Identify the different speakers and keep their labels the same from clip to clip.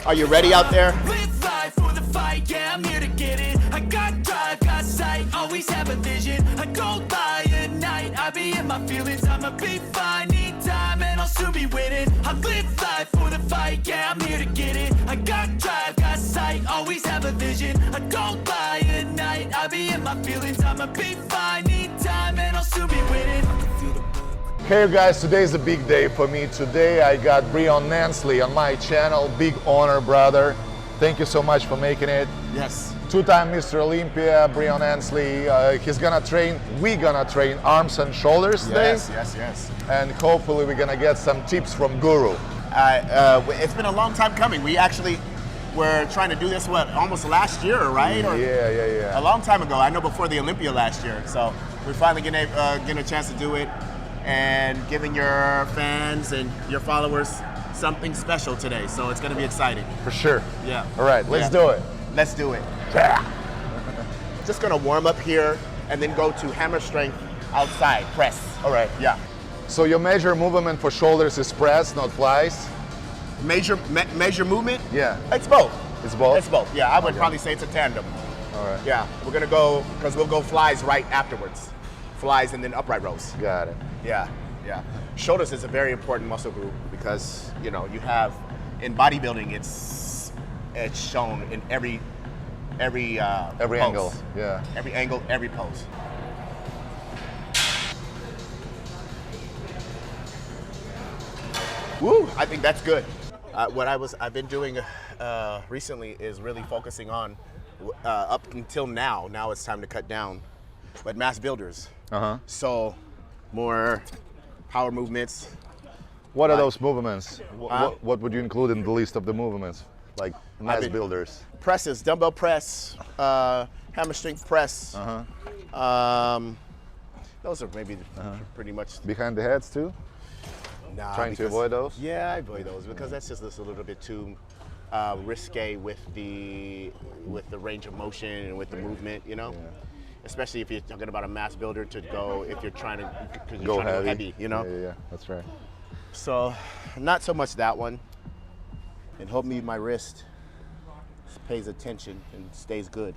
Speaker 1: Are you ready out there?
Speaker 2: Live life for the fight, yeah, I'm here to get it. I got drive, got sight, always have a vision. I don't lie at night, I be in my feelings. I'ma be fine, need time, and I'll soon be winning. I live life for the fight, yeah, I'm here to get it. I got drive, got sight, always have a vision. I don't lie at night, I be in my feelings. I'ma be fine, need time, and I'll soon be winning. I can feel the blood.
Speaker 3: Hey guys, today is a big day for me. Today I got Breon and Ansley on my channel. Big honor, brother. Thank you so much for making it.
Speaker 1: Yes.
Speaker 3: Two-time Mr. Olympia, Breon Ansley. We're gonna train arms and shoulders today.
Speaker 1: Yes.
Speaker 3: And hopefully we're gonna get some tips from Guru.
Speaker 1: It's been a long time coming. We actually were trying to do this, almost last year, right?
Speaker 3: Yeah.
Speaker 1: A long time ago. I know before the Olympia last year. So we're finally getting a chance to do it and giving your fans and your followers something special today. So it's going to be exciting.
Speaker 3: For sure.
Speaker 1: Yeah.
Speaker 3: All right, let's do it.
Speaker 1: Let's do it. Just going to warm up here and then go to hammer strength outside, press.
Speaker 3: All right.
Speaker 1: Yeah.
Speaker 3: So your major movement for shoulders is press, not flies?
Speaker 1: Major movement?
Speaker 3: Yeah.
Speaker 1: It's both.
Speaker 3: It's both?
Speaker 1: It's both. Yeah, I would probably say it's a tandem.
Speaker 3: All right.
Speaker 1: Yeah, we're going to go, because we'll go flies right afterwards. Flies and then upright rows.
Speaker 3: Got it.
Speaker 1: Yeah. Shoulders is a very important muscle group because, you know, you have, in bodybuilding, it's shown in every pose.
Speaker 3: Angle, yeah.
Speaker 1: Every angle, every pose. Woo, I think that's good. What I've been doing recently is really focusing on, up until now it's time to cut down, but mass builders. So more power movements.
Speaker 3: What are those movements? What would you include in the list of the movements? Like mass builders?
Speaker 1: Presses, dumbbell press, hammer strength press. Those are maybe pretty much.
Speaker 3: Behind the heads too?
Speaker 1: Nah,
Speaker 3: Trying to avoid those?
Speaker 1: Yeah, I avoid those because that's just a little bit too risque with the range of motion and with the movement, you know?
Speaker 3: Yeah.
Speaker 1: Especially if you're talking about a mass builder to go, if you're trying to, because you're
Speaker 3: Go
Speaker 1: trying to go
Speaker 3: heavy.
Speaker 1: heavy, you know?
Speaker 3: Yeah, that's right.
Speaker 1: So, not so much that one. And hopefully my wrist pays attention and stays good.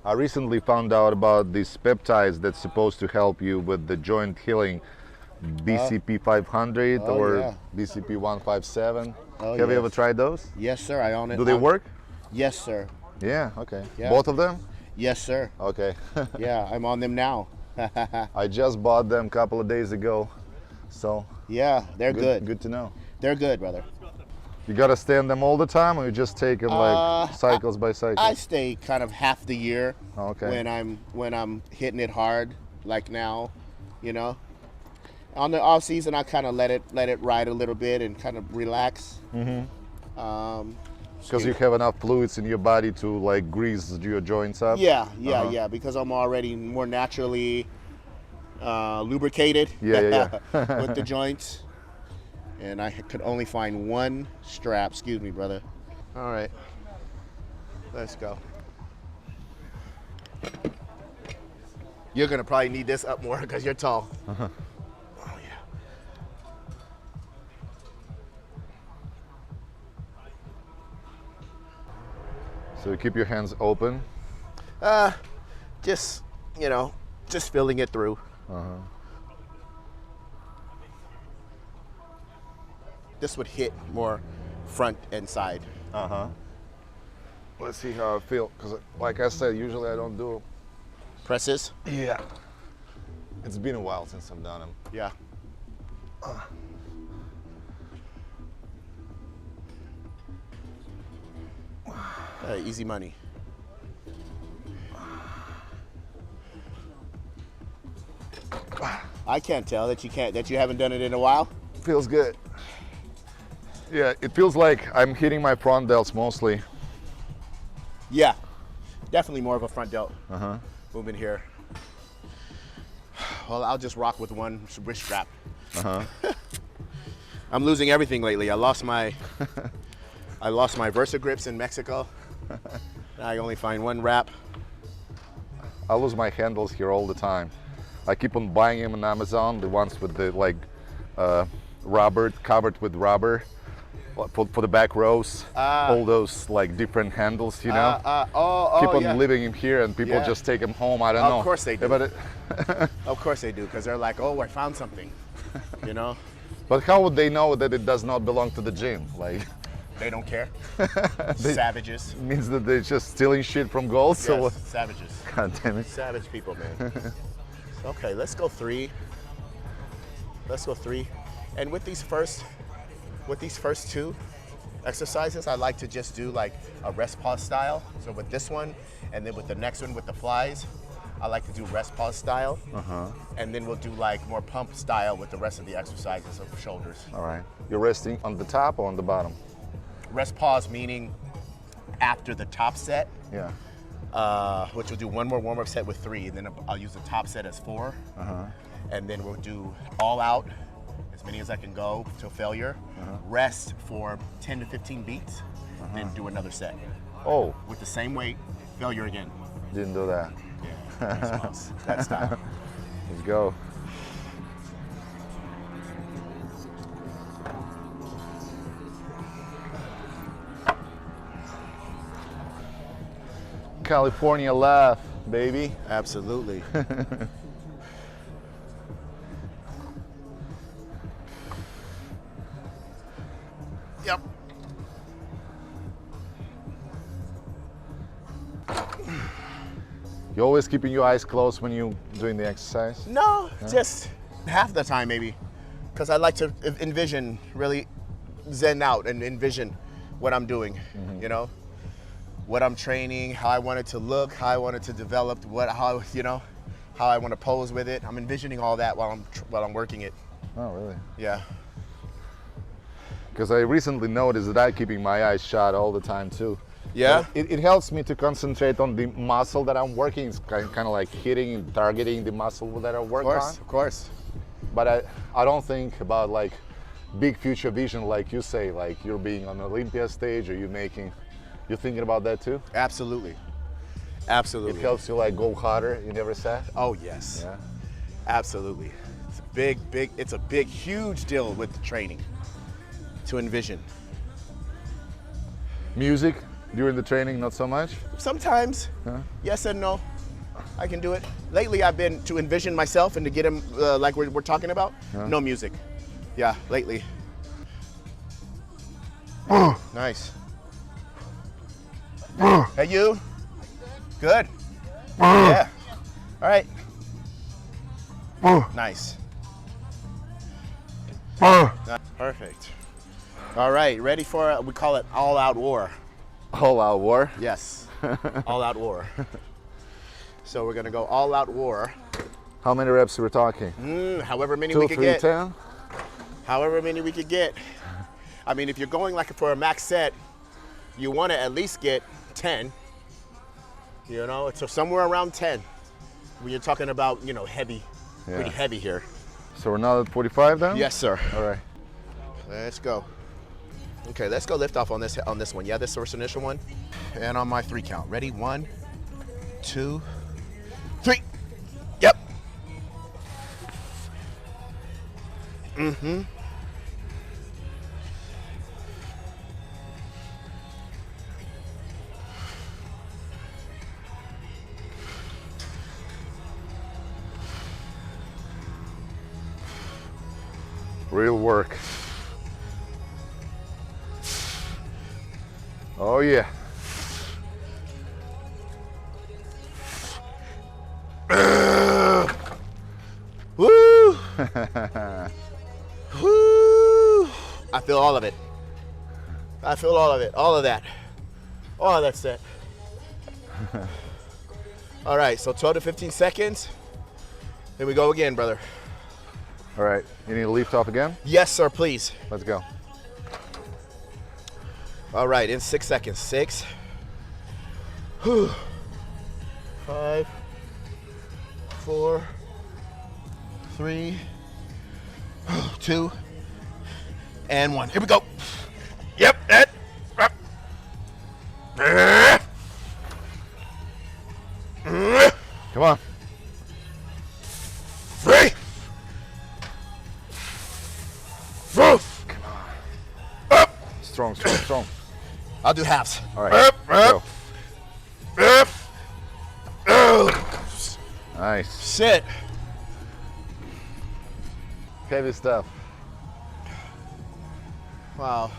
Speaker 3: I recently found out about these peptides that's supposed to help you with the joint healing. BCP 500 or BCP 157. Have you ever tried those?
Speaker 1: Yes, sir. I own it.
Speaker 3: Do they work?
Speaker 1: Yes, sir.
Speaker 3: Yeah, okay.
Speaker 1: Yeah.
Speaker 3: Both of them?
Speaker 1: Yes, sir.
Speaker 3: Okay.
Speaker 1: Yeah, I'm on them now.
Speaker 3: I just bought them a couple of days ago. So
Speaker 1: yeah, they're good.
Speaker 3: Good to know.
Speaker 1: They're good, brother.
Speaker 3: You gotta stay on them all the time, or you just take them like cycles by cycle?
Speaker 1: I stay kind of half the year.
Speaker 3: Okay.
Speaker 1: When I'm hitting it hard, like now, you know. On the off season, I kind of let it ride a little bit and kind of relax.
Speaker 3: Because you have enough fluids in your body to like grease your joints up.
Speaker 1: Yeah. Because I'm already more naturally lubricated. With the joints, and I could only find one strap. Excuse me, brother. All right, let's go. You're gonna probably need this up more because you're tall.
Speaker 3: So you keep your hands open?
Speaker 1: Just, just filling it through. This would hit more front and side.
Speaker 3: Let's see how I feel, because like I said, usually I don't do
Speaker 1: Presses?
Speaker 3: Yeah. It's been a while since I've done them.
Speaker 1: Yeah. Easy money. I can't tell that you haven't done it in a while.
Speaker 3: Feels good. Yeah, it feels like I'm hitting my front delts mostly.
Speaker 1: Yeah, definitely more of a front delt movement here. Well, I'll just rock with one wrist strap. I'm losing everything lately. I lost my Versa grips in Mexico. I only find one wrap.
Speaker 3: I lose my handles here all the time. I keep on buying them on Amazon, the ones with the rubber, covered with rubber. for the back rows, all those like different handles, you know. Keep on leaving him here, and people just take him home. I don't know.
Speaker 1: Of course they do.
Speaker 3: But
Speaker 1: of course they do, because they're like, oh, I found something, you know.
Speaker 3: But how would they know that it does not belong to the gym? Like,
Speaker 1: they don't care. Savages.
Speaker 3: Means that they're just stealing shit from gold.
Speaker 1: Yes,
Speaker 3: So
Speaker 1: savages.
Speaker 3: God damn it.
Speaker 1: Savage people, man. Okay, let's go 3. Let's go 3. And with these first 2 exercises, I like to just do like a rest pause style. So with this one, and then with the next one with the flies, I like to do rest pause style. And then we'll do like more pump style with the rest of the exercises of shoulders.
Speaker 3: All right. You're resting on the top or on the bottom?
Speaker 1: Rest pause meaning after the top set.
Speaker 3: Yeah.
Speaker 1: Which we'll do one more warm-up set with 3, and then I'll use the top set as 4. And then we'll do all out, as many as I can go till failure. Rest for 10 to 15 beats, then do another set.
Speaker 3: Oh.
Speaker 1: With the same weight, failure again.
Speaker 3: Didn't do that.
Speaker 1: Yeah, that style.
Speaker 3: Let's go. California laugh, baby.
Speaker 1: Absolutely. Yep.
Speaker 3: You always keeping your eyes closed when you doing the exercise?
Speaker 1: No, just half the time maybe, because I like to envision, really zen out and envision what I'm doing, you know, what I'm training, how I want it to look, how I want it to develop, how I want to pose with it. I'm envisioning all that while I'm working it.
Speaker 3: Oh, really?
Speaker 1: Yeah.
Speaker 3: Because I recently noticed that I'm keeping my eyes shut all the time too.
Speaker 1: Yeah?
Speaker 3: It helps me to concentrate on the muscle that I'm working. It's kind of like hitting and targeting the muscle that I work on.
Speaker 1: Of course.
Speaker 3: But I don't think about like big future vision like you say, like you're being on Olympia stage, or you're thinking about that too?
Speaker 1: Absolutely. Absolutely.
Speaker 3: It helps you like go harder in every set?
Speaker 1: Oh, yes.
Speaker 3: Yeah.
Speaker 1: Absolutely. It's a big, huge deal with the training to envision.
Speaker 3: Music during the training, not so much?
Speaker 1: Sometimes, yes and no. I can do it. Lately, I've been to envision myself and to get him like we're talking about. No music. Yeah, lately. Nice. Hey, you? Good? Yeah. All right. Nice. Perfect. All right, ready for, we call it all-out war.
Speaker 3: All-out war?
Speaker 1: Yes, all-out war. So we're gonna go all-out war.
Speaker 3: How many reps are we talking?
Speaker 1: However many
Speaker 3: 2,
Speaker 1: we could
Speaker 3: 3,
Speaker 1: get.
Speaker 3: 10?
Speaker 1: However many we could get. I mean, if you're going like for a max set, you want to at least get 10. You know, so somewhere around 10. When you're talking about, you know, heavy, pretty heavy here.
Speaker 3: So we're now at 45 then?
Speaker 1: Yes, sir.
Speaker 3: All right.
Speaker 1: Let's go. Okay, let's go lift off on this one. Yeah, this first initial one. And on my 3 count. Ready? 1, 2, 3. Yep.
Speaker 3: Real work. Oh yeah.
Speaker 1: Woo! Woo! I feel all of it. I feel all of it. All of that. All of that set. All right, so 12 to 15 seconds. Here we go again, brother.
Speaker 3: All right, you need to lift off again?
Speaker 1: Yes, sir, please.
Speaker 3: Let's go.
Speaker 1: All right, in 6 seconds. 6, 5, 4, 3, 2, and 1. Here we go. Yep, that.
Speaker 3: Come on.
Speaker 1: 3. I'll do halves.
Speaker 3: All right. Go. Nice.
Speaker 1: Shit.
Speaker 3: Heavy stuff.
Speaker 1: Wow.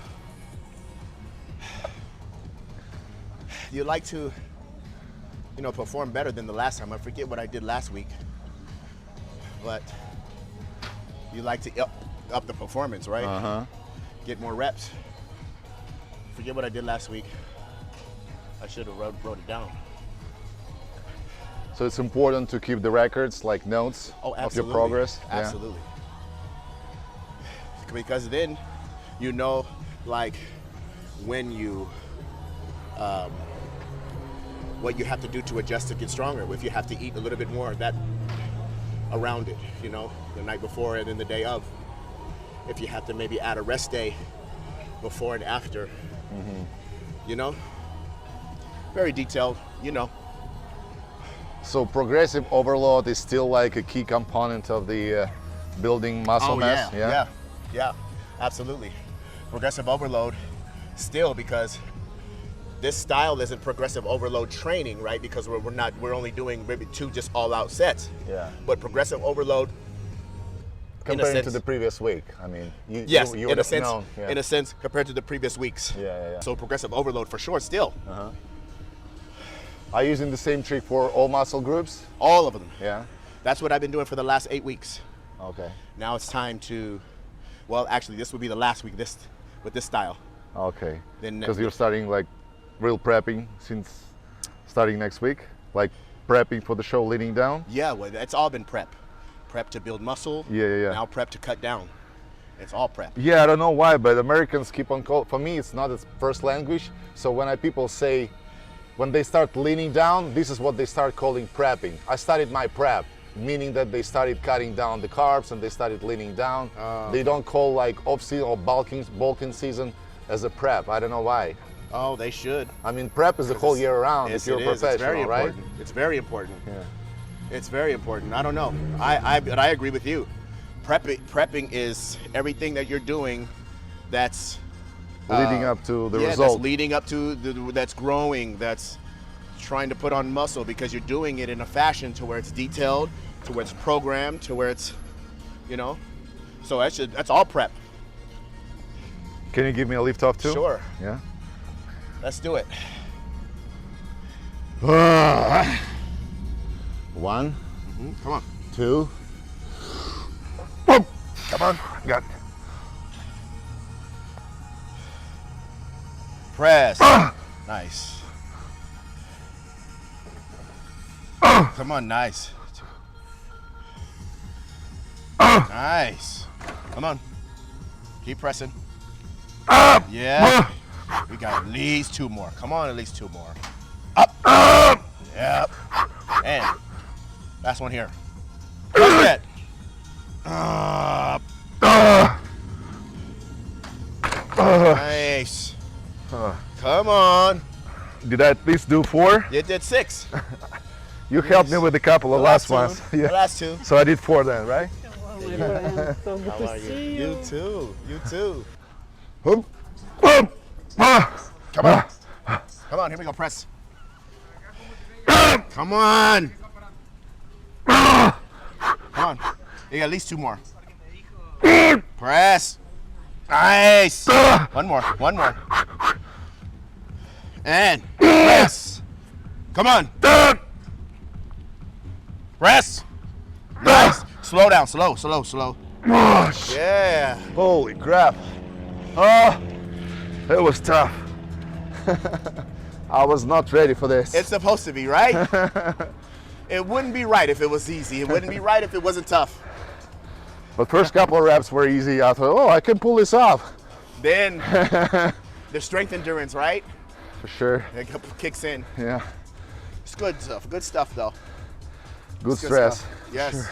Speaker 1: You like to, you know, perform better than the last time. I forget what I did last week, but you like to up the performance, right?
Speaker 3: Uh-huh.
Speaker 1: Get more reps. Forget what I did last week. I should have wrote it down.
Speaker 3: So it's important to keep the records, like notes of your progress.
Speaker 1: Absolutely. Yeah. Because then you know, like, when you, what you have to do to adjust to get stronger. If you have to eat a little bit more, that around it, you know, the night before and then the day of. If you have to maybe add a rest day before and after, you know, very detailed, you know.
Speaker 3: So progressive overload is still like a key component of the building muscle mass?
Speaker 1: Yeah, absolutely. Progressive overload still, because this style isn't progressive overload training, right? Because we're only doing maybe 2 just all-out sets.
Speaker 3: Yeah.
Speaker 1: But progressive overload,
Speaker 3: compared to the previous week, I mean, you
Speaker 1: in a sense,
Speaker 3: known, yeah.
Speaker 1: in a sense, compared to the previous weeks.
Speaker 3: Yeah.
Speaker 1: So progressive overload for sure, still.
Speaker 3: Are you using the same trick for all muscle groups?
Speaker 1: All of them.
Speaker 3: Yeah.
Speaker 1: That's what I've been doing for the last 8 weeks.
Speaker 3: Okay.
Speaker 1: Now it's time to, well, actually, this would be the last week with this style.
Speaker 3: Okay.
Speaker 1: Then
Speaker 3: because you're starting like real prepping since starting next week, like prepping for the show leading down.
Speaker 1: Yeah, well, it's all been prep to build muscle.
Speaker 3: Yeah.
Speaker 1: Now prep to cut down. It's all prep.
Speaker 3: Yeah, I don't know why, but Americans keep on calling. For me, it's not its first language. So when people say, when they start leaning down, this is what they start calling prepping. I started my prep, meaning that they started cutting down the carbs and they started leaning down. They don't call like off-season or bulking season as a prep. I don't know why.
Speaker 1: Oh, they should.
Speaker 3: I mean, prep is the whole year round if you're a professional,
Speaker 1: it's very
Speaker 3: right?
Speaker 1: Important. It's very important.
Speaker 3: Yeah.
Speaker 1: It's very important. I don't know. But I agree with you. Prepping is everything that you're doing that's
Speaker 3: leading up to the result.
Speaker 1: That's leading up to that's growing, that's trying to put on muscle, because you're doing it in a fashion to where it's detailed, to where it's programmed, to where it's, you know. So that's all prep.
Speaker 3: Can you give me a lift off too?
Speaker 1: Sure.
Speaker 3: Yeah.
Speaker 1: Let's do it.
Speaker 3: 1,
Speaker 1: Come on.
Speaker 3: 2. Boom. Come on. Got it.
Speaker 1: Press. Nice. Come on, nice. Nice. Come on. Keep pressing. Yeah. We got at least 2 more. Come on, at least 2 more. Up. Yep. And last one here. Crush it. Up. Nice. Come on.
Speaker 3: Did I at least do 4?
Speaker 1: You did 6.
Speaker 3: You helped me with a couple of last ones.
Speaker 1: The last 2.
Speaker 3: So I did 4 then, right?
Speaker 4: Oh my God, so good to see you.
Speaker 1: You too.
Speaker 3: Come
Speaker 1: Come on. Come on, here we go, press. Come on. Come on. You got at least 2 more. Press. Nice. One more. And press. Come on. Press. Nice. Slow down, slow. Yeah.
Speaker 3: Holy crap. Oh, it was tough. I was not ready for this.
Speaker 1: It's supposed to be, right? It wouldn't be right if it was easy. It wouldn't be right if it wasn't tough.
Speaker 3: But first couple of reps were easy. I thought, oh, I can pull this off.
Speaker 1: Then the strength endurance, right?
Speaker 3: For sure.
Speaker 1: It kicks in.
Speaker 3: Yeah.
Speaker 1: It's good stuff. Good stuff, though.
Speaker 3: Good stress.
Speaker 1: Stuff. Yes.
Speaker 3: Sure.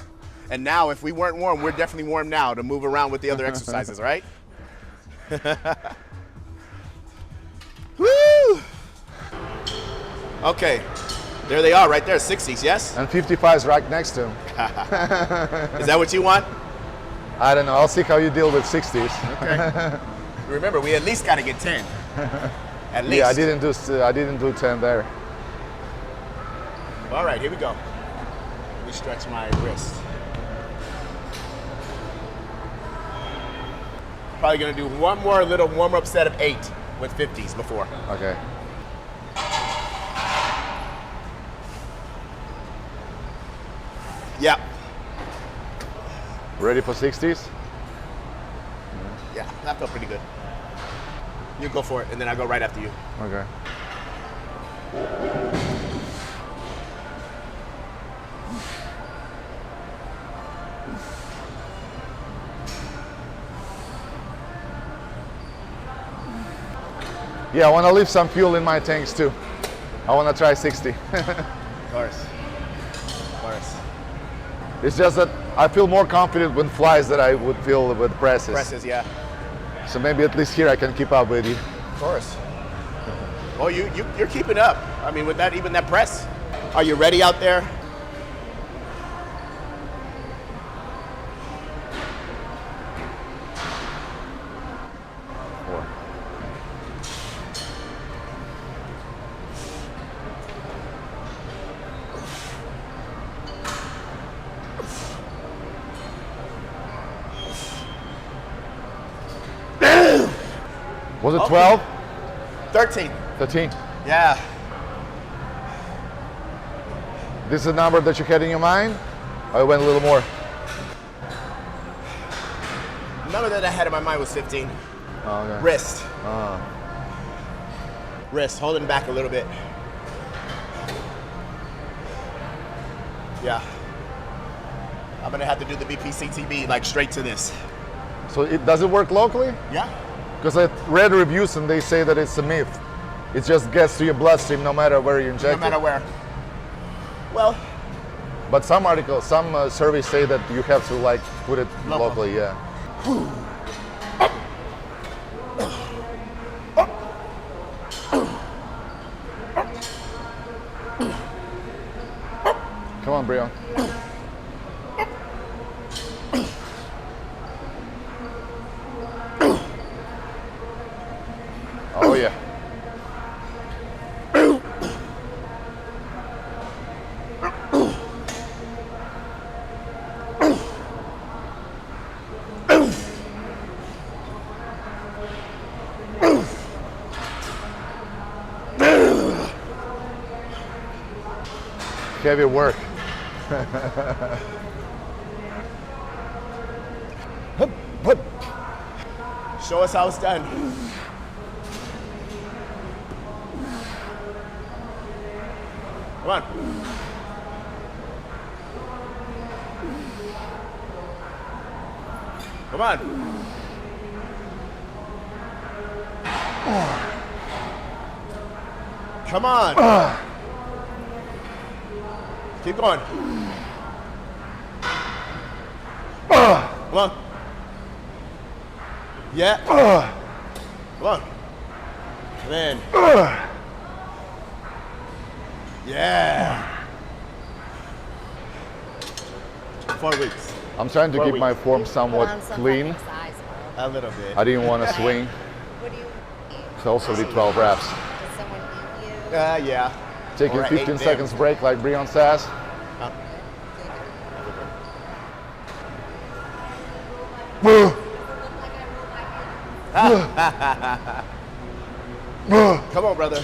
Speaker 1: And now, if we weren't warm, we're definitely warm now to move around with the other exercises, right? Woo! Okay. There they are, right there, 60s, yes?
Speaker 3: And 55 is right next to him.
Speaker 1: Is that what you want?
Speaker 3: I don't know. I'll see how you deal with 60s.
Speaker 1: Okay. Remember, we at least got to get 10. At least.
Speaker 3: Yeah, I didn't do 10 there.
Speaker 1: All right, here we go. Let me stretch my wrist. Probably gonna do one more little warm-up set of 8 with 50s before.
Speaker 3: Okay.
Speaker 1: Yeah.
Speaker 3: Ready for 60s?
Speaker 1: Yeah, that felt pretty good. You go for it, and then I go right after you.
Speaker 3: Okay. Yeah, I want to leave some fuel in my tanks too. I want to try 60.
Speaker 1: Of course. Of course.
Speaker 3: It's just that I feel more confident with flies than I would feel with presses.
Speaker 1: Presses, yeah.
Speaker 3: So maybe at least here I can keep up with you.
Speaker 1: Of course. Well, you're keeping up. I mean, with that, even that press. Are you ready out there?
Speaker 3: Was it 12?
Speaker 1: 13.
Speaker 3: 13?
Speaker 1: Yeah.
Speaker 3: This is the number that you had in your mind? Or I went a little more?
Speaker 1: The number that I had in my mind was 15.
Speaker 3: Oh, okay.
Speaker 1: Wrist. Wrist, holding back a little bit. Yeah. I'm gonna have to do the BPCTB like straight to this.
Speaker 3: So does it work locally?
Speaker 1: Yeah.
Speaker 3: Because I read reviews and they say that it's a myth. It just gets to your bloodstream no matter where you inject it.
Speaker 1: No matter where. Well.
Speaker 3: But some articles, some surveys say that you have to like put it locally, yeah. Come on, Breon. Oh yeah. Heavy work.
Speaker 1: Show us how it's done. Come on. Come on. Come on. Keep going. Come on. Yeah. Come on. And then. Yeah. 4 weeks.
Speaker 3: I'm trying to
Speaker 1: 4
Speaker 3: keep
Speaker 1: weeks.
Speaker 3: my form somewhat clean.
Speaker 1: A little bit.
Speaker 3: I didn't want to swing.
Speaker 5: What do you eat?
Speaker 3: So also did 12 reps.
Speaker 5: Does someone eat you?
Speaker 1: Yeah.
Speaker 3: Taking
Speaker 1: Or I
Speaker 3: 15
Speaker 1: ate
Speaker 3: seconds
Speaker 1: them.
Speaker 3: break like Breon says.
Speaker 1: Come on, brother.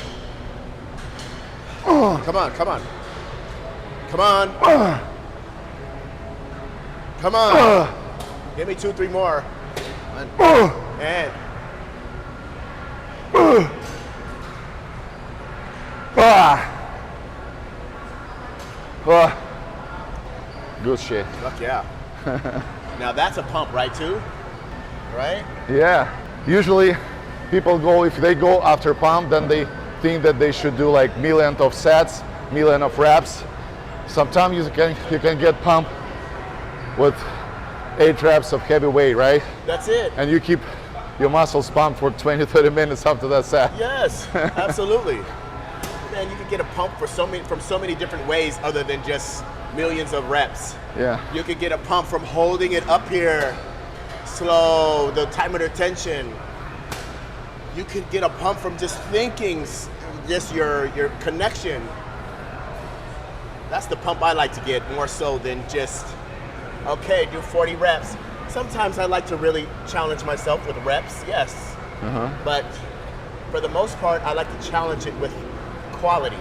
Speaker 1: Come on, come on. Come on. Come on. Give me 2, 3 more. And.
Speaker 3: Good shit.
Speaker 1: Fuck yeah. Now that's a pump, right, too? Right?
Speaker 3: Yeah. Usually people go, if they go after pump, then they think that they should do like million of sets, million of reps. Sometimes you can get pump with 8 reps of heavy weight, right?
Speaker 1: That's it.
Speaker 3: And you keep your muscles pumped for 20, 30 minutes after that set.
Speaker 1: Yes, absolutely. Man, you can get a pump from so many different ways other than just millions of reps.
Speaker 3: Yeah.
Speaker 1: You could get a pump from holding it up here, slow, the time under tension. you could get a pump from just thinking, just your connection. That's the pump I like to get more so than just, okay, do 40 reps. Sometimes I like to really challenge myself with reps, yes. But for the most part, I like to challenge it with quality,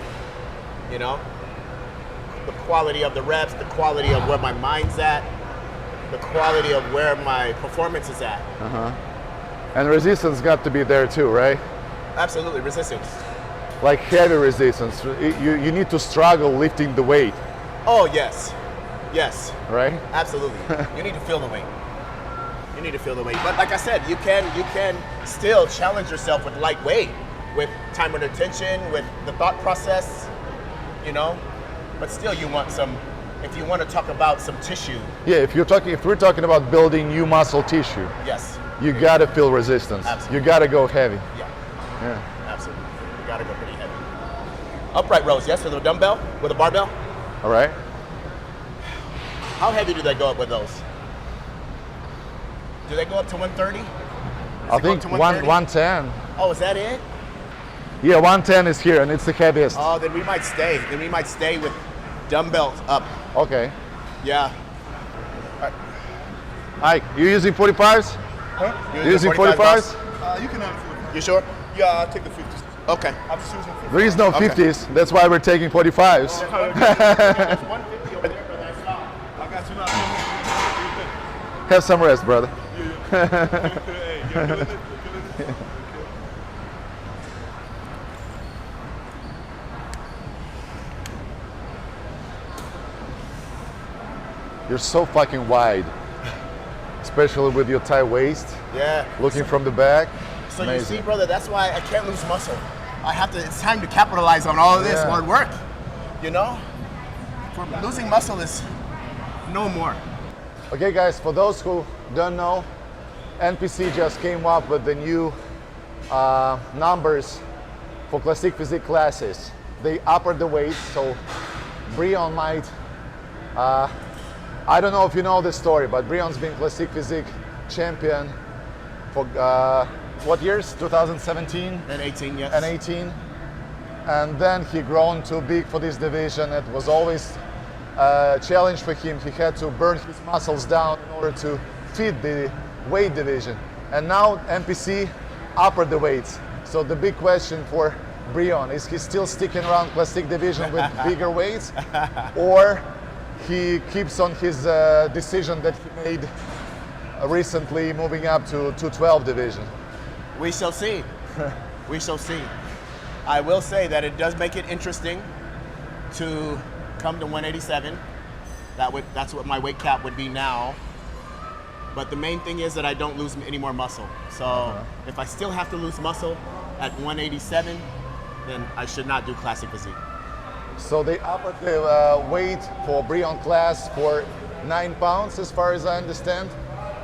Speaker 1: you know? The quality of the reps, the quality of where my mind's at, the quality of where my performance is at.
Speaker 3: And resistance got to be there too, right?
Speaker 1: Absolutely, resistance.
Speaker 3: Like heavy resistance. You need to struggle lifting the weight.
Speaker 1: Oh, yes. Yes.
Speaker 3: Right?
Speaker 1: Absolutely. You need to feel the weight. You need to feel the weight. But like I said, you can still challenge yourself with light weight, with time under tension, with the thought process, you know? But still you want some, if you want to talk about some tissue.
Speaker 3: Yeah, if we're talking about building new muscle tissue,
Speaker 1: Yes.
Speaker 3: you gotta feel resistance.
Speaker 1: Absolutely.
Speaker 3: You gotta go heavy.
Speaker 1: Yeah. Absolutely. You gotta go pretty heavy. Upright rows, yes, with a dumbbell, with a barbell.
Speaker 3: All right.
Speaker 1: How heavy do they go up with those? Do they go up to 130?
Speaker 3: I think 110.
Speaker 1: Oh, is that it?
Speaker 3: Yeah, 110 is here, and it's the heaviest.
Speaker 1: Oh, then we might stay. Then we might stay with dumbbells up.
Speaker 3: Okay.
Speaker 1: Yeah.
Speaker 3: Ike, you using 45s?
Speaker 6: Huh?
Speaker 3: You using 45s?
Speaker 6: You can have 45.
Speaker 1: You sure?
Speaker 6: Yeah, I'll take the 50s.
Speaker 1: Okay.
Speaker 6: I'm just using 50.
Speaker 3: There is no
Speaker 1: Okay.
Speaker 3: 50s. That's why we're taking 45s.
Speaker 1: There's 150 over there, but that's not.
Speaker 6: I got you now.
Speaker 3: Have some rest, brother.
Speaker 6: Hey, you're killing it. You're killing it.
Speaker 3: You're so fucking wide, especially with your tight waist,
Speaker 1: Yeah.
Speaker 3: looking from the back.
Speaker 1: So
Speaker 3: Amazing.
Speaker 1: you see, brother, that's why I can't lose muscle. I have to. It's time to capitalize on all of this
Speaker 3: Yeah.
Speaker 1: hard work. You know, for losing muscle is no more.
Speaker 3: Okay, guys, for those who don't know, NPC just came up with the new numbers for classic physique classes. They upper the weight, so Breon might. I don't know if you know this story, but Breon's been classic physique champion for what years? 2017
Speaker 1: And 18, yes.
Speaker 3: and 18. And then he grown too big for this division. It was always a challenge for him. He had to burn his muscles down in order to fit the weight division. And now NPC upper the weights. So the big question for Breon, is he still sticking around classic division with bigger weights, or he keeps on his decision that he made recently, moving up to 212 division?
Speaker 1: We shall see. We shall see. I will say that it does make it interesting to come to 187. That's what my weight cap would be now. But the main thing is that I don't lose any more muscle. So if I still have to lose muscle at 187, then I should not do classic physique.
Speaker 3: So they upped the weight for Breon class for 9 pounds, as far as I understand.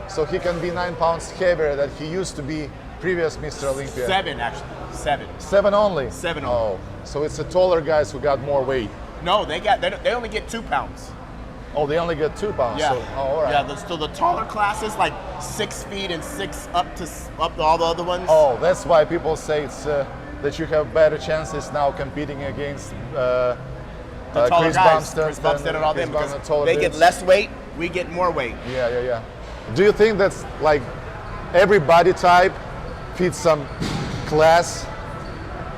Speaker 3: So he can be 9 pounds heavier than he used to be previous Mr. Olympia.
Speaker 1: 7 actually, 7.
Speaker 3: 7 only?
Speaker 1: 7 only.
Speaker 3: Oh, so it's the taller guys who got more weight.
Speaker 1: No, they only get 2 pounds.
Speaker 3: Oh, they only get 2 pounds.
Speaker 1: Yeah.
Speaker 3: So, oh, all right.
Speaker 1: Yeah. So the taller classes, like 6 feet and 6 up to all the other ones.
Speaker 3: Oh, that's why people say it's that you have better chances now competing against
Speaker 1: the taller
Speaker 3: Chris
Speaker 1: guys,
Speaker 3: Bumstead
Speaker 1: Chris Bumstead and all them,
Speaker 3: Chris
Speaker 1: because
Speaker 3: Bumstead, taller
Speaker 1: they get
Speaker 3: dudes.
Speaker 1: less weight, we get more weight.
Speaker 3: Yeah. Do you think that's like every body type fits some class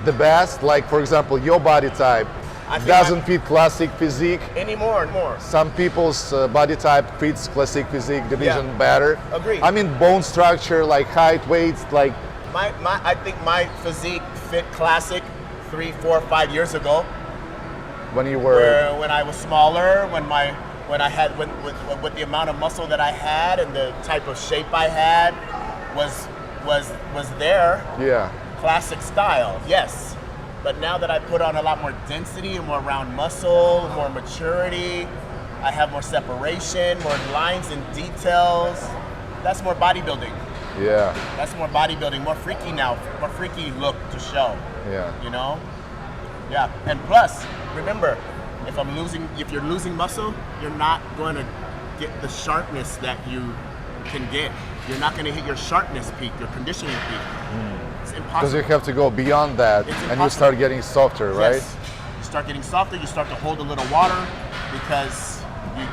Speaker 3: the best? Like, for example, your body type
Speaker 1: I think
Speaker 3: doesn't fit classic physique.
Speaker 1: Any more and more.
Speaker 3: Some people's body type fits classic physique division better.
Speaker 1: Agreed.
Speaker 3: I mean, bone structure, like height, weight, like.
Speaker 1: I think my physique fit classic 3, 4, 5 years ago.
Speaker 3: When you were.
Speaker 1: When I was smaller, with the amount of muscle that I had and the type of shape I had was there.
Speaker 3: Yeah.
Speaker 1: Classic style, yes. But now that I put on a lot more density and more round muscle, more maturity, I have more separation, more lines and details. That's more bodybuilding.
Speaker 3: Yeah.
Speaker 1: That's more bodybuilding, more freaky now, more freaky look to show.
Speaker 3: Yeah.
Speaker 1: You know? Yeah. And plus, remember, if you're losing muscle, you're not going to get the sharpness that you can get. You're not going to hit your sharpness peak, your conditioning peak. It's
Speaker 3: Because
Speaker 1: impossible.
Speaker 3: you have to go beyond that,
Speaker 1: It's
Speaker 3: and you
Speaker 1: impossible.
Speaker 3: start getting softer, right?
Speaker 1: Yes. You start getting softer. You start to hold a little water because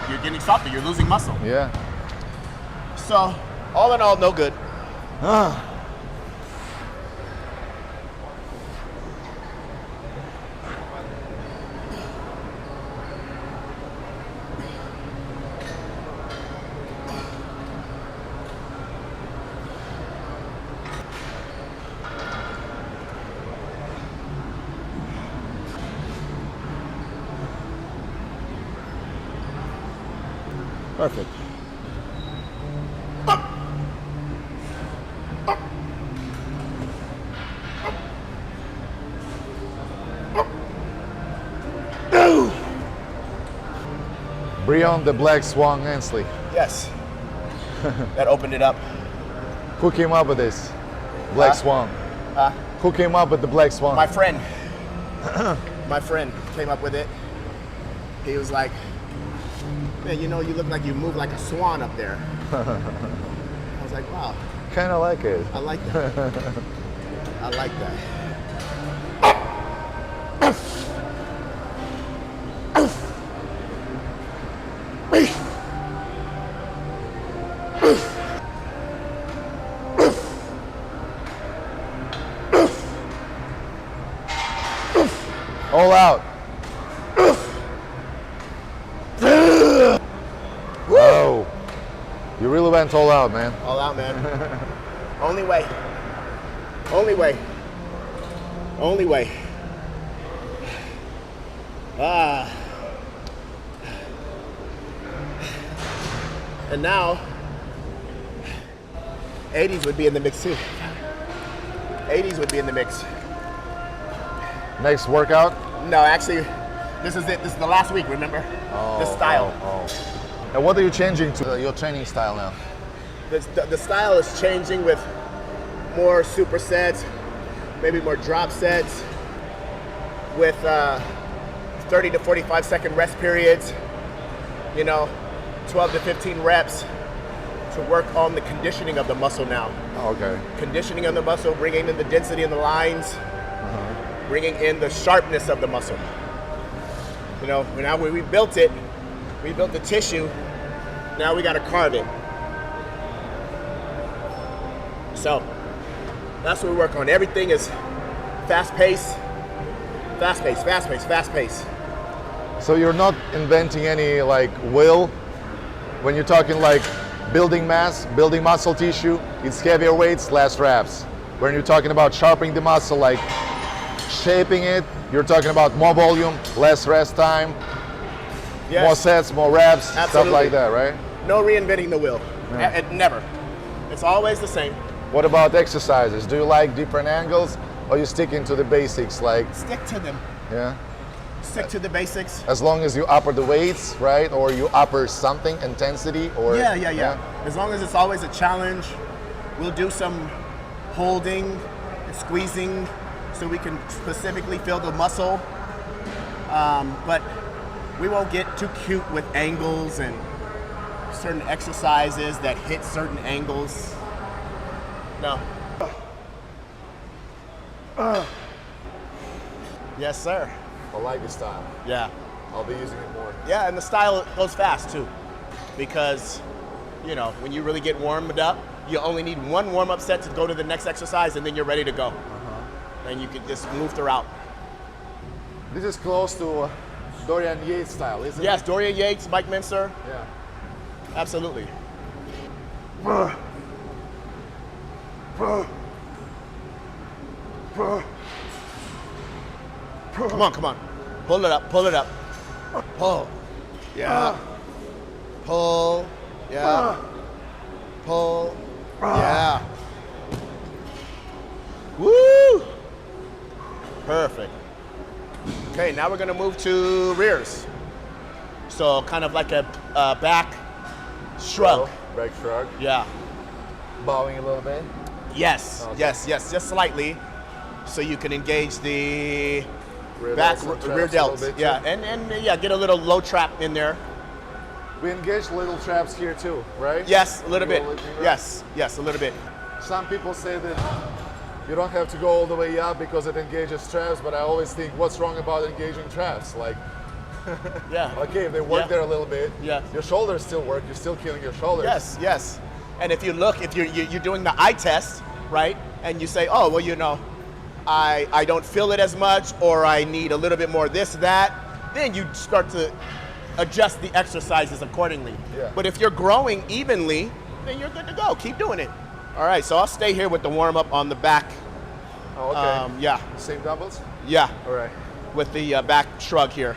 Speaker 1: you're getting softer. You're losing muscle.
Speaker 3: Yeah.
Speaker 1: So, all in all, no good. Perfect.
Speaker 3: Breon the Black Swan Ansley.
Speaker 1: Yes. That opened it up.
Speaker 3: Who came up with this? Black Swan. Who came up with the Black Swan?
Speaker 1: My friend. My friend came up with it. He was like, man, you know, you look like you move like a swan up there. I was like, wow,
Speaker 3: Kind of like it.
Speaker 1: I like that. I like that.
Speaker 3: All out. Whoa. You really went all out, man.
Speaker 1: All out, man. Only way. Only way. Only way. Ah. And now, 80s would be in the mix too. 80s would be in the mix.
Speaker 3: Next workout?
Speaker 1: No, actually, this is it. This is the last week, remember? This style.
Speaker 3: And what are you changing to your training style now?
Speaker 1: The style is changing with more supersets, maybe more drop sets, with 30 to 45 second rest periods, you know, 12 to 15 reps to work on the conditioning of the muscle now.
Speaker 3: Okay.
Speaker 1: Conditioning of the muscle, bringing in the density in the lines, bringing in the sharpness of the muscle. You know, now when we built it, we built the tissue, now we gotta carve it. So, that's what we work on. Everything is fast pace, fast pace, fast pace, fast pace.
Speaker 3: So you're not inventing any like will when you're talking like building mass, building muscle tissue, it's heavier weights, less reps. When you're talking about sharpening the muscle, like shaping it, you're talking about more volume, less rest time,
Speaker 1: Yes.
Speaker 3: more sets, more reps, stuff
Speaker 1: Absolutely.
Speaker 3: like that, right?
Speaker 1: No reinventing the wheel.
Speaker 3: Yeah.
Speaker 1: Never. It's always the same.
Speaker 3: What about exercises? Do you like different angles or you sticking to the basics? Like,
Speaker 1: Stick to them.
Speaker 3: yeah,
Speaker 1: Stick to the basics.
Speaker 3: as long as you upper the weights, right? Or you upper something, intensity, or
Speaker 1: Yeah. As long as it's always a challenge, we'll do some holding and squeezing so we can specifically feel the muscle. But we won't get too cute with angles and certain exercises that hit certain angles. No. Yes, sir.
Speaker 3: I like this style.
Speaker 1: Yeah.
Speaker 3: I'll be using it more.
Speaker 1: Yeah, and the style goes fast too, because, you know, when you really get warmed up, you only need one warm-up set to go to the next exercise, and then you're ready to go. And you can just move throughout.
Speaker 3: This is close to Dorian Yates style, isn't
Speaker 1: Yes, Dorian Yates, Mike Mincer,
Speaker 3: it? Yeah.
Speaker 1: absolutely. Come on. Pull it up. Pull. Yeah. Pull. Yeah. Pull. Yeah. Woo! Perfect. Okay, now we're gonna move to rears. So kind of like a back shrug.
Speaker 3: Back shrug.
Speaker 1: Yeah.
Speaker 3: Bowing a little bit.
Speaker 1: Yes.
Speaker 3: Okay.
Speaker 1: Yes. Just slightly, so you can engage the
Speaker 3: Rear
Speaker 1: back
Speaker 3: delts and
Speaker 1: rear
Speaker 3: traps a little
Speaker 1: delts.
Speaker 3: bit, too.
Speaker 1: Yeah, and yeah, get a little low trap in there.
Speaker 3: We engage little traps here too, right?
Speaker 1: Yes, a little bit.
Speaker 3: Little lifting reps.
Speaker 1: Yes, a little bit.
Speaker 3: Some people say that you don't have to go all the way up because it engages traps, but I always think, what's wrong about engaging traps? Like,
Speaker 1: Yeah.
Speaker 3: okay, if they work there a little bit,
Speaker 1: Yeah.
Speaker 3: your shoulders still work, you're still killing your shoulders.
Speaker 1: Yes, yes. And if you look, if you're doing the eye test, right, and you say, oh, well, you know, I don't feel it as much, or I need a little bit more this, that, then you start to adjust the exercises accordingly.
Speaker 3: Yeah.
Speaker 1: But if you're growing evenly, then you're good to go. Keep doing it. All right, so I'll stay here with the warm-up on the back.
Speaker 3: Oh, okay.
Speaker 1: Yeah,
Speaker 3: Same dumbbells?
Speaker 1: yeah,
Speaker 3: All right.
Speaker 1: with the back shrug here.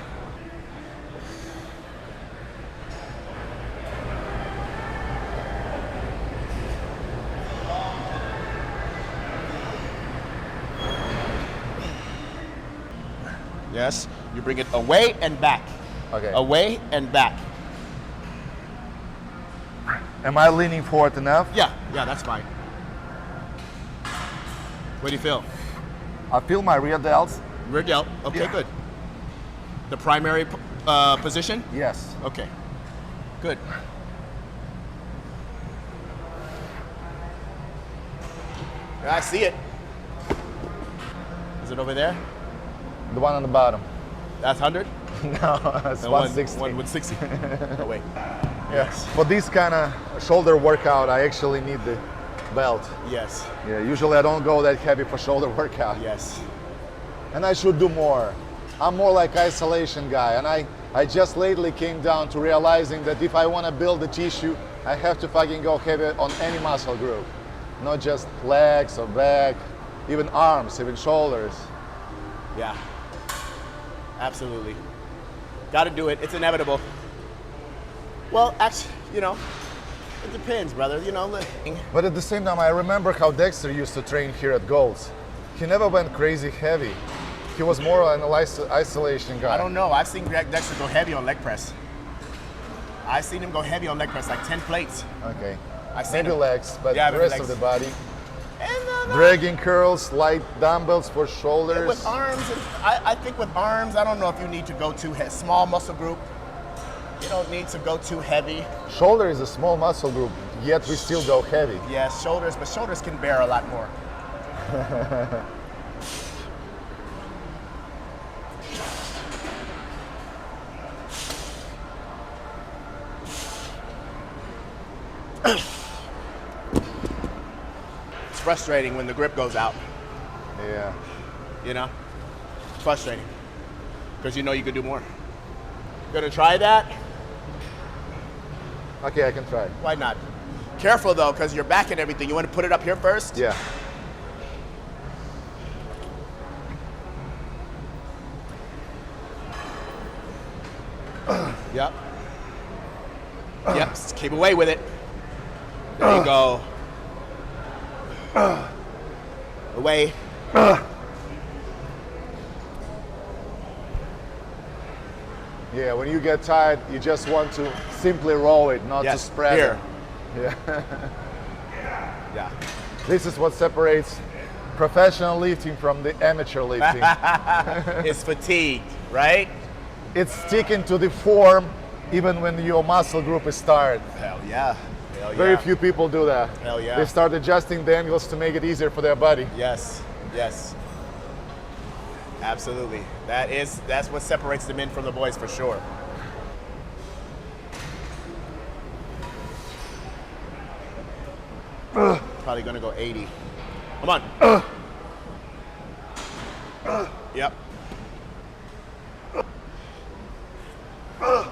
Speaker 1: Yes, you bring it away and back.
Speaker 3: Okay.
Speaker 1: Away and back.
Speaker 3: Am I leaning forward enough?
Speaker 1: Yeah, that's fine. What do you feel?
Speaker 3: I feel my rear delts.
Speaker 1: Rear delt. Okay,
Speaker 3: Yeah.
Speaker 1: good. The primary position?
Speaker 3: Yes.
Speaker 1: Okay, good. I see it. Is it over there?
Speaker 3: The one on the bottom.
Speaker 1: That's 100?
Speaker 3: No, it's 160.
Speaker 1: 160. Oh, wait.
Speaker 3: Yes. For this kind of shoulder workout, I actually need the belt.
Speaker 1: Yes,
Speaker 3: Yeah, usually I don't go that heavy for shoulder workout.
Speaker 1: yes.
Speaker 3: And I should do more. I'm more like isolation guy, and I just lately came down to realizing that if I want to build the tissue, I have to fucking go heavy on any muscle group. Not just legs or back, even arms, even shoulders.
Speaker 1: Yeah, absolutely. Got to do it. It's inevitable. Well, actually, you know, it depends, brother. You know,
Speaker 3: But at the same time, I remember how Dexter used to train here at Golds. He never went crazy heavy. He was more an isolation guy.
Speaker 1: I don't know. I've seen Greg Dexter go heavy on leg press. I've seen him go heavy on leg press, like 10 plates.
Speaker 3: Okay.
Speaker 1: I've seen
Speaker 3: Maybe
Speaker 1: him.
Speaker 3: legs, but
Speaker 1: Yeah,
Speaker 3: the
Speaker 1: maybe
Speaker 3: rest
Speaker 1: legs.
Speaker 3: of the body.
Speaker 1: And
Speaker 3: Dragging curls, light dumbbells for shoulders.
Speaker 1: with arms, I think with arms, I don't know if you need to go too small muscle group. You don't need to go too heavy.
Speaker 3: Shoulder is a small muscle group, yet we still go heavy.
Speaker 1: Yes, shoulders, but shoulders can bear a lot more. It's frustrating when the grip goes out,
Speaker 3: Yeah.
Speaker 1: you know? It's frustrating because you know you could do more. Gonna try that?
Speaker 3: Okay, I can try.
Speaker 1: Why not? Careful though, because your back and everything. You want to put it up here first?
Speaker 3: Yeah.
Speaker 1: Yep. Yep, just keep away with it. There you go. Away.
Speaker 3: Yeah, when you get tired, you just want to simply roll it, not to
Speaker 1: Yes,
Speaker 3: spread
Speaker 1: here.
Speaker 3: it.
Speaker 1: Yeah.
Speaker 3: This is what separates professional lifting from the amateur lifting.
Speaker 1: It's fatigued, right?
Speaker 3: It's sticking to the form even when your muscle group is tired.
Speaker 1: Hell yeah. Hell yeah.
Speaker 3: Very few people do that.
Speaker 1: Hell yeah.
Speaker 3: They start adjusting the angles to make it easier for their body.
Speaker 1: Yes, yes. Absolutely. That's what separates the men from the boys for sure. Probably gonna go 80. Come on. Yep.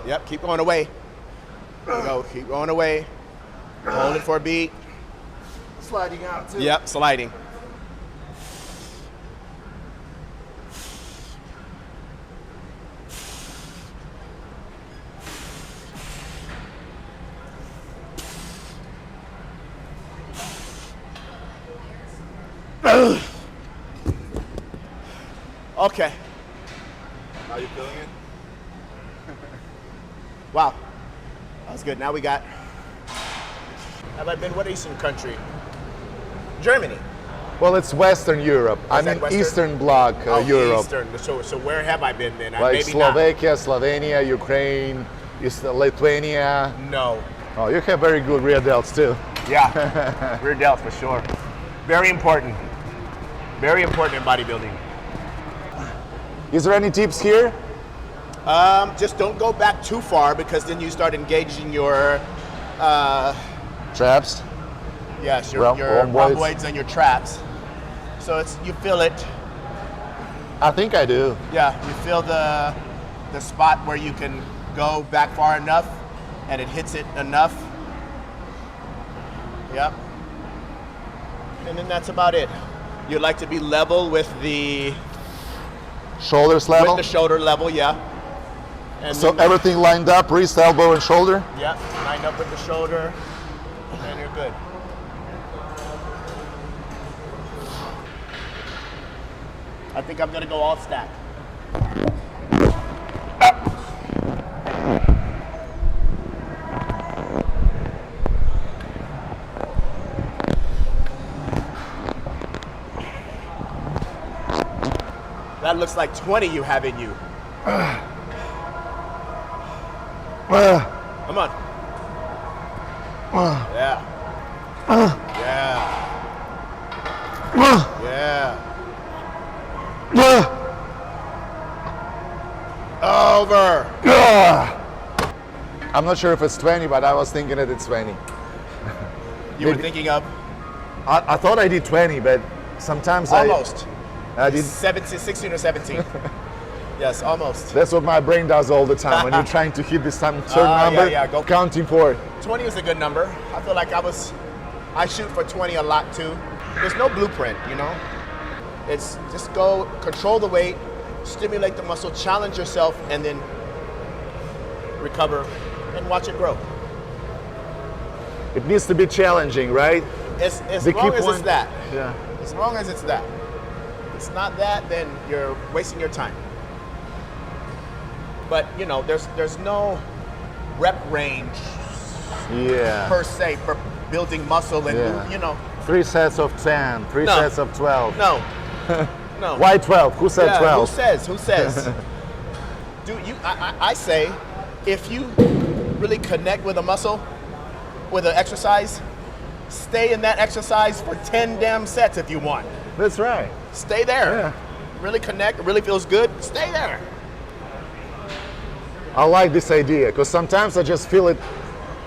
Speaker 1: Yep, keep going away. There you go, keep going away. Hold it for a beat.
Speaker 3: Sliding out too.
Speaker 1: Yep, sliding. Okay.
Speaker 3: How you feeling it?
Speaker 1: Wow. That was good. Now we got. Have I been what Eastern country? Germany.
Speaker 3: Well, it's Western Europe. I'm
Speaker 1: that
Speaker 3: in
Speaker 1: Western?
Speaker 3: Eastern Bloc Europe.
Speaker 1: Eastern. So where have I been then?
Speaker 3: Like
Speaker 1: Maybe not.
Speaker 3: Slovakia, Slovenia, Ukraine, Lithuania.
Speaker 1: No.
Speaker 3: Oh, you have very good rear delts too.
Speaker 1: Yeah. Rear delt for sure. Very important. Very important in bodybuilding.
Speaker 3: Is there any tips here?
Speaker 1: Just don't go back too far because then you start engaging your
Speaker 3: Traps?
Speaker 1: yes, your
Speaker 3: Rhomboids.
Speaker 1: rhomboids and your traps. So you feel it.
Speaker 3: I think I do.
Speaker 1: Yeah, you feel the spot where you can go back far enough and it hits it enough. Yep. And then that's about it. You'd like to be level with the
Speaker 3: Shoulders level?
Speaker 1: with the shoulder level, yeah. And
Speaker 3: So
Speaker 1: then
Speaker 3: everything lined up, wrist, elbow, and shoulder?
Speaker 1: yeah, lined up with the shoulder, and you're good. I think I'm gonna go all stack. That looks like 20 you have in you. Come on. Yeah. Yeah. Yeah. Over.
Speaker 3: I'm not sure if it's 20, but I was thinking that it's 20.
Speaker 1: You were thinking of
Speaker 3: I thought I did 20, but sometimes
Speaker 1: almost.
Speaker 3: I did.
Speaker 1: 17, 16 or 17. Yes, almost.
Speaker 3: That's what my brain does all the time. When you're trying to hit this certain number,
Speaker 1: yeah, go.
Speaker 3: counting forward.
Speaker 1: 20 is a good number. I feel like I shoot for 20 a lot too. There's no blueprint, you know? It's just go, control the weight, stimulate the muscle, challenge yourself, and then recover and watch it grow.
Speaker 3: It needs to be challenging, right?
Speaker 1: As
Speaker 3: The
Speaker 1: long
Speaker 3: key
Speaker 1: as it's
Speaker 3: point-
Speaker 1: that.
Speaker 3: Yeah.
Speaker 1: As long as it's that. If it's not that, then you're wasting your time. But you know, there's no rep range
Speaker 3: Yeah.
Speaker 1: per se for building muscle and
Speaker 3: Yeah.
Speaker 1: you know.
Speaker 3: 3 sets of 10, 3
Speaker 1: No.
Speaker 3: sets of 12.
Speaker 1: No. No.
Speaker 3: Why 12? Who said
Speaker 1: Yeah,
Speaker 3: 12?
Speaker 1: Who says? Who says? I say, if you really connect with a muscle, with an exercise, stay in that exercise for 10 damn sets if you want.
Speaker 3: That's right.
Speaker 1: Stay there.
Speaker 3: Yeah.
Speaker 1: Really connect, it really feels good, stay there.
Speaker 3: I like this idea because sometimes I just feel it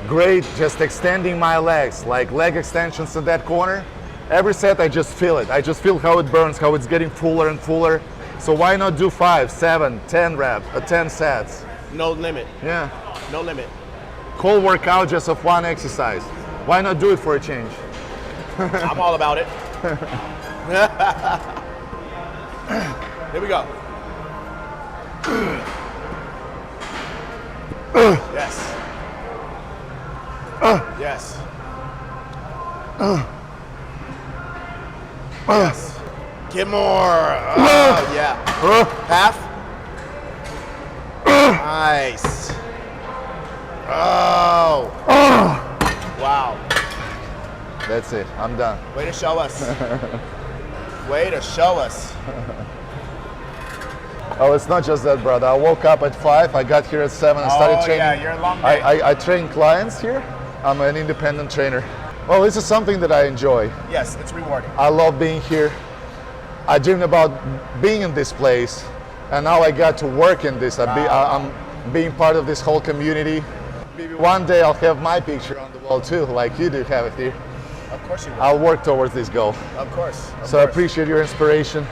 Speaker 3: great just extending my legs, like leg extensions in that corner. Every set I just feel it. I just feel how it burns, how it's getting fuller and fuller. So why not do 5, 7, 10 reps, 10 sets?
Speaker 1: No limit,
Speaker 3: Yeah.
Speaker 1: no limit.
Speaker 3: Whole workout just of one exercise. Why not do it for a change?
Speaker 1: I'm all about it. Here we go. Yes. Yes. Yes. Get more. Oh, yeah. Half. Nice. Oh. Wow.
Speaker 3: That's it. I'm done.
Speaker 1: Way to show us. Way to show us.
Speaker 3: Oh, it's not just that, brother. I woke up at 5. I got here at 7 and started
Speaker 1: Oh,
Speaker 3: training.
Speaker 1: yeah, you're a long day.
Speaker 3: I train clients here. I'm an independent trainer. Well, this is something that I enjoy.
Speaker 1: Yes, it's rewarding.
Speaker 3: I love being here. I dreamed about being in this place, and now I got to work in this. I'm being part of this whole community. Maybe one day I'll have my picture on the wall too, like you do have it here.
Speaker 1: Of course you will.
Speaker 3: I'll work towards this goal.
Speaker 1: Of course. Of
Speaker 3: So I
Speaker 1: course.
Speaker 3: appreciate your inspiration.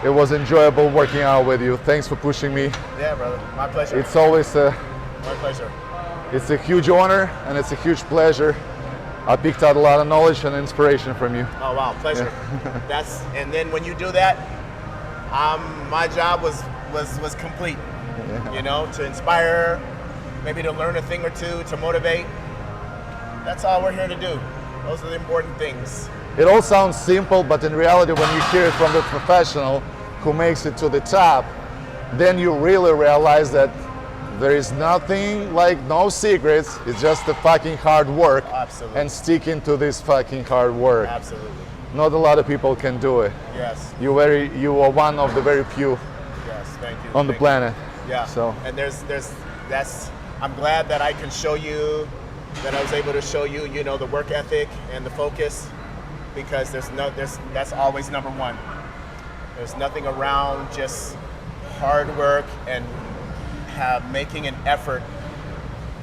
Speaker 3: It was enjoyable working out with you. Thanks for pushing me.
Speaker 1: Yeah, brother. My pleasure.
Speaker 3: It's always
Speaker 1: My pleasure.
Speaker 3: it's a huge honor and it's a huge pleasure. I picked out a lot of knowledge and inspiration from you.
Speaker 1: Oh wow, pleasure. And then when you do that, my job was complete. You know, to inspire, maybe to learn a thing or two, to motivate. That's all we're here to do. Those are the important things.
Speaker 3: It all sounds simple, but in reality, when you hear it from the professional who makes it to the top, then you really realize that there is nothing, like no secrets. It's just the fucking hard work.
Speaker 1: Absolutely.
Speaker 3: And sticking to this fucking hard work.
Speaker 1: Absolutely.
Speaker 3: Not a lot of people can do it.
Speaker 1: Yes.
Speaker 3: You are one of the very few
Speaker 1: Yes. Thank you.
Speaker 3: on the
Speaker 1: Thank
Speaker 3: planet.
Speaker 1: you. Yeah.
Speaker 3: So
Speaker 1: And I'm glad that I can show you, that I was able to show you, you know, the work ethic and the focus, because that's always number one. There's nothing around just hard work and making an effort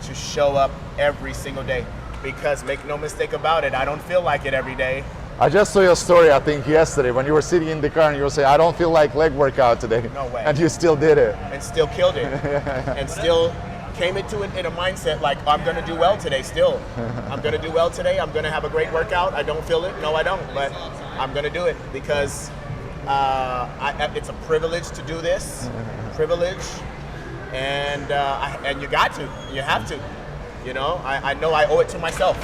Speaker 1: to show up every single day. Because make no mistake about it, I don't feel like it every day.
Speaker 3: I just saw your story, I think yesterday, when you were sitting in the car and you were saying, I don't feel like leg workout today.
Speaker 1: No way.
Speaker 3: And you still did it.
Speaker 1: And still killed it. And still came into it in a mindset like, I'm gonna do well today still. I'm gonna do well today, I'm gonna have a great workout. I don't feel it, no I don't, but I'm gonna do it because it's a privilege to do this, privilege, and you got to, you have to. You know I I owe it to myself.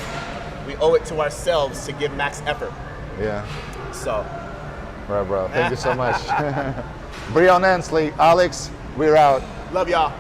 Speaker 1: We owe it to ourselves to give max effort.
Speaker 3: Yeah.
Speaker 1: So.
Speaker 3: Right, bro. Thank you so much. Breon, Ansley, Alex, we're out.
Speaker 1: Love y'all.